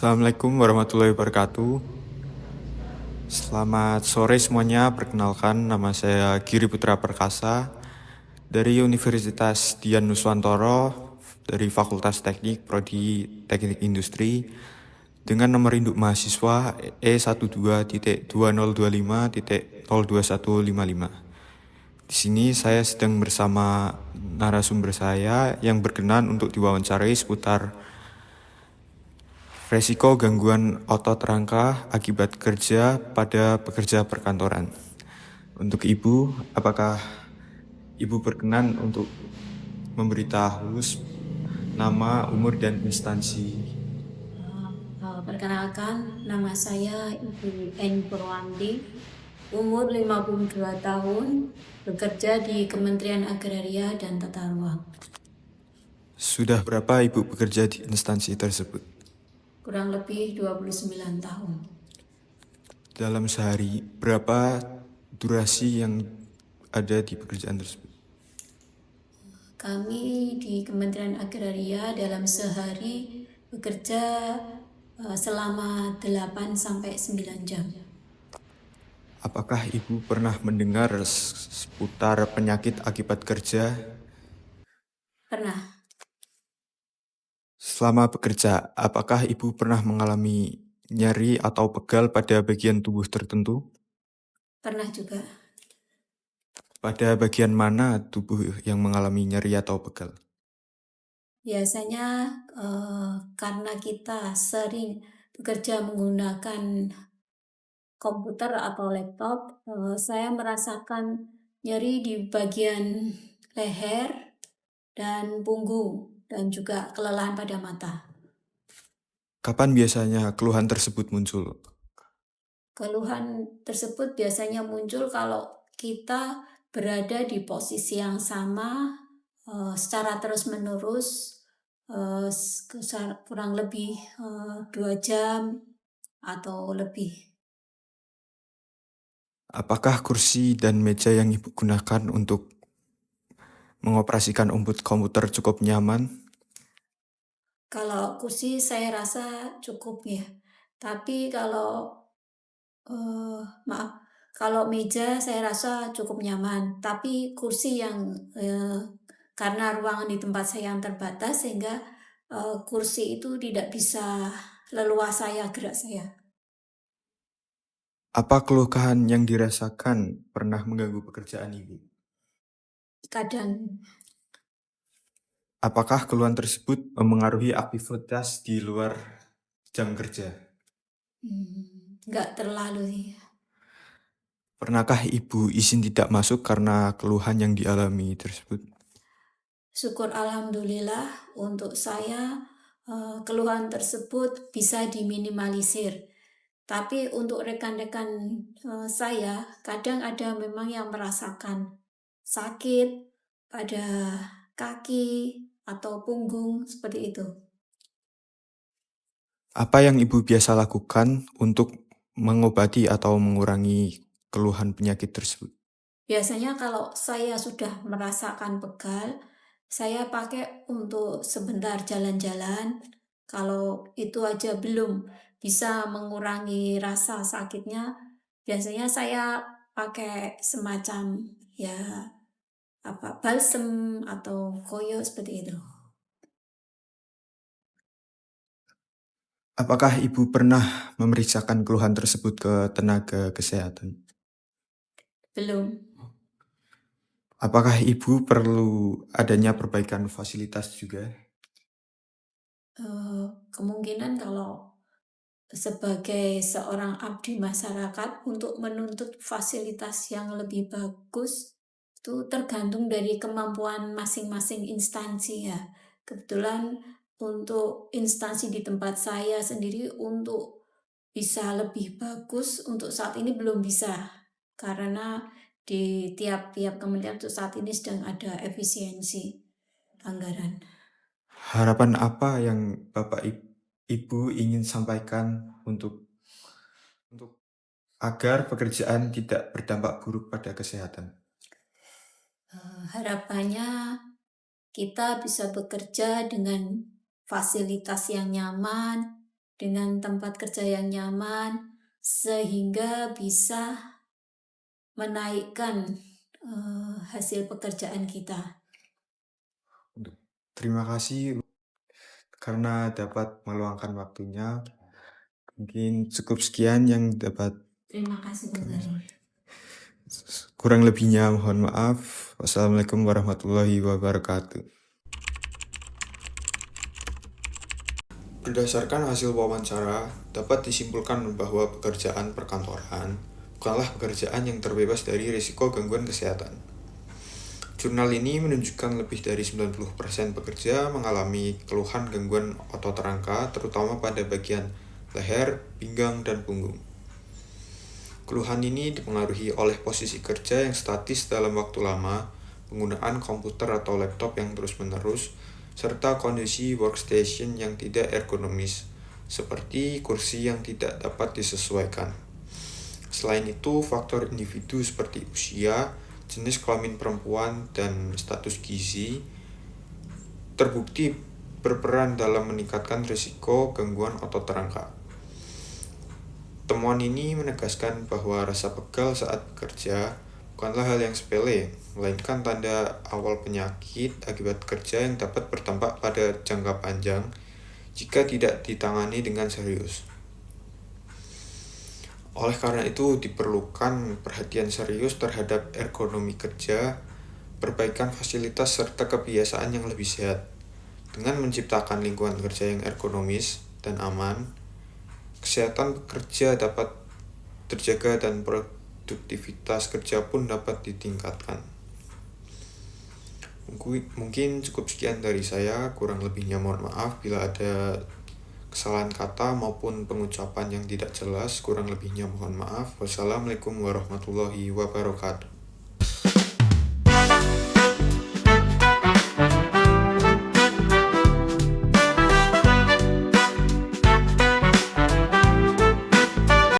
Assalamualaikum warahmatullahi wabarakatuh. Selamat sore semuanya. Perkenalkan, nama saya Giri Putra Perkasa dari Universitas Dian Nuswantoro dari Fakultas Teknik Prodi Teknik Industri dengan nomor induk mahasiswa E12.2025.02155. Di sini saya sedang bersama narasumber saya yang berkenan untuk diwawancarai seputar resiko gangguan otot rangka akibat kerja pada pekerja perkantoran. Untuk Ibu, apakah Ibu berkenan untuk memberitahu nama, umur, dan instansi? Perkenalkan, nama saya Ibu Eni Purwandi, umur 52 tahun, bekerja di Kementerian Agraria dan Tata Ruang. Sudah berapa Ibu bekerja di instansi tersebut? Kurang lebih 29 tahun. Dalam sehari, berapa durasi yang ada di pekerjaan tersebut? Kami di Kementerian Agraria dalam sehari bekerja selama 8-9 jam. Apakah Ibu pernah mendengar seputar penyakit akibat kerja? Pernah, Selama bekerja, apakah Ibu pernah mengalami nyeri atau pegal pada bagian tubuh tertentu? pernah juga. Pada bagian mana tubuh yang mengalami nyeri atau pegal? Biasanya karena kita sering bekerja menggunakan komputer atau laptop, saya merasakan nyeri di bagian leher dan punggung dan juga kelelahan pada mata. Kapan biasanya keluhan tersebut muncul? Keluhan tersebut biasanya muncul kalau kita berada di posisi yang sama secara terus-menerus kurang lebih 2 jam atau lebih. Apakah kursi dan meja yang Ibu gunakan untuk mengoperasikan komputer cukup nyaman? Kalau kursi saya rasa cukup ya, tapi kalau maaf, kalau meja saya rasa cukup nyaman, tapi kursi yang karena ruangan di tempat saya yang terbatas sehingga kursi itu tidak bisa leluasa ya gerak saya. Apa keluhan yang dirasakan pernah mengganggu pekerjaan Ibu? Kadang Apakah keluhan tersebut memengaruhi aktivitas di luar jam kerja? nggak terlalu sih. Pernahkah Ibu izin tidak masuk karena keluhan yang dialami tersebut? Syukur alhamdulillah untuk saya keluhan tersebut bisa diminimalisir. Tapi untuk rekan-rekan saya, kadang ada memang yang merasakan sakit pada kaki atau punggung seperti itu. Apa yang Ibu biasa lakukan untuk mengobati atau mengurangi keluhan penyakit tersebut? Biasanya kalau saya sudah merasakan pegal, saya pakai untuk sebentar jalan-jalan. Kalau itu aja belum bisa mengurangi rasa sakitnya, biasanya saya pakai semacam ya balsem atau koyo seperti itu. Apakah Ibu pernah memeriksakan keluhan tersebut ke tenaga kesehatan? Belum. Apakah Ibu perlu adanya perbaikan fasilitas juga? Kemungkinan kalau sebagai seorang abdi masyarakat untuk menuntut fasilitas yang lebih bagus itu tergantung dari kemampuan masing-masing instansi ya. Kebetulan untuk instansi di tempat saya sendiri untuk bisa lebih bagus untuk saat ini belum bisa karena di tiap-tiap kementerian untuk saat ini sedang ada efisiensi anggaran. Harapan apa yang Ibu ingin sampaikan untuk agar pekerjaan tidak berdampak buruk pada kesehatan? Harapannya kita bisa bekerja dengan fasilitas yang nyaman, dengan tempat kerja yang nyaman, sehingga bisa menaikkan hasil pekerjaan kita. Terima kasih karena dapat meluangkan waktunya. Mungkin cukup sekian yang dapat. Terima kasih kembali. Kurang lebihnya mohon maaf. Wassalamualaikum warahmatullahi wabarakatuh. Berdasarkan hasil wawancara, dapat disimpulkan bahwa pekerjaan perkantoran bukanlah pekerjaan yang terbebas dari risiko gangguan kesehatan. Jurnal ini menunjukkan lebih dari 90% pekerja mengalami keluhan gangguan otot rangka, terutama pada bagian leher, pinggang, dan punggung. Keluhan ini dipengaruhi oleh posisi kerja yang statis dalam waktu lama, penggunaan komputer atau laptop yang terus-menerus, serta kondisi workstation yang tidak ergonomis, seperti kursi yang tidak dapat disesuaikan. Selain itu, faktor individu seperti usia, jenis kelamin perempuan, dan status gizi terbukti berperan dalam meningkatkan risiko gangguan otot rangka. Temuan ini menegaskan bahwa rasa pegal saat bekerja bukanlah hal yang sepele, melainkan tanda awal penyakit akibat kerja yang dapat berdampak pada jangka panjang jika tidak ditangani dengan serius. Oleh karena itu, diperlukan perhatian serius terhadap ergonomi kerja, perbaikan fasilitas, serta kebiasaan yang lebih sehat. Dengan menciptakan lingkungan kerja yang ergonomis dan aman, kesehatan pekerja dapat terjaga dan produktivitas kerja pun dapat ditingkatkan. Mungkin cukup sekian dari saya, kurang lebihnya mohon maaf bila ada kesalahan kata maupun pengucapan yang tidak jelas, kurang lebihnya mohon maaf. Wassalamualaikum warahmatullahi wabarakatuh.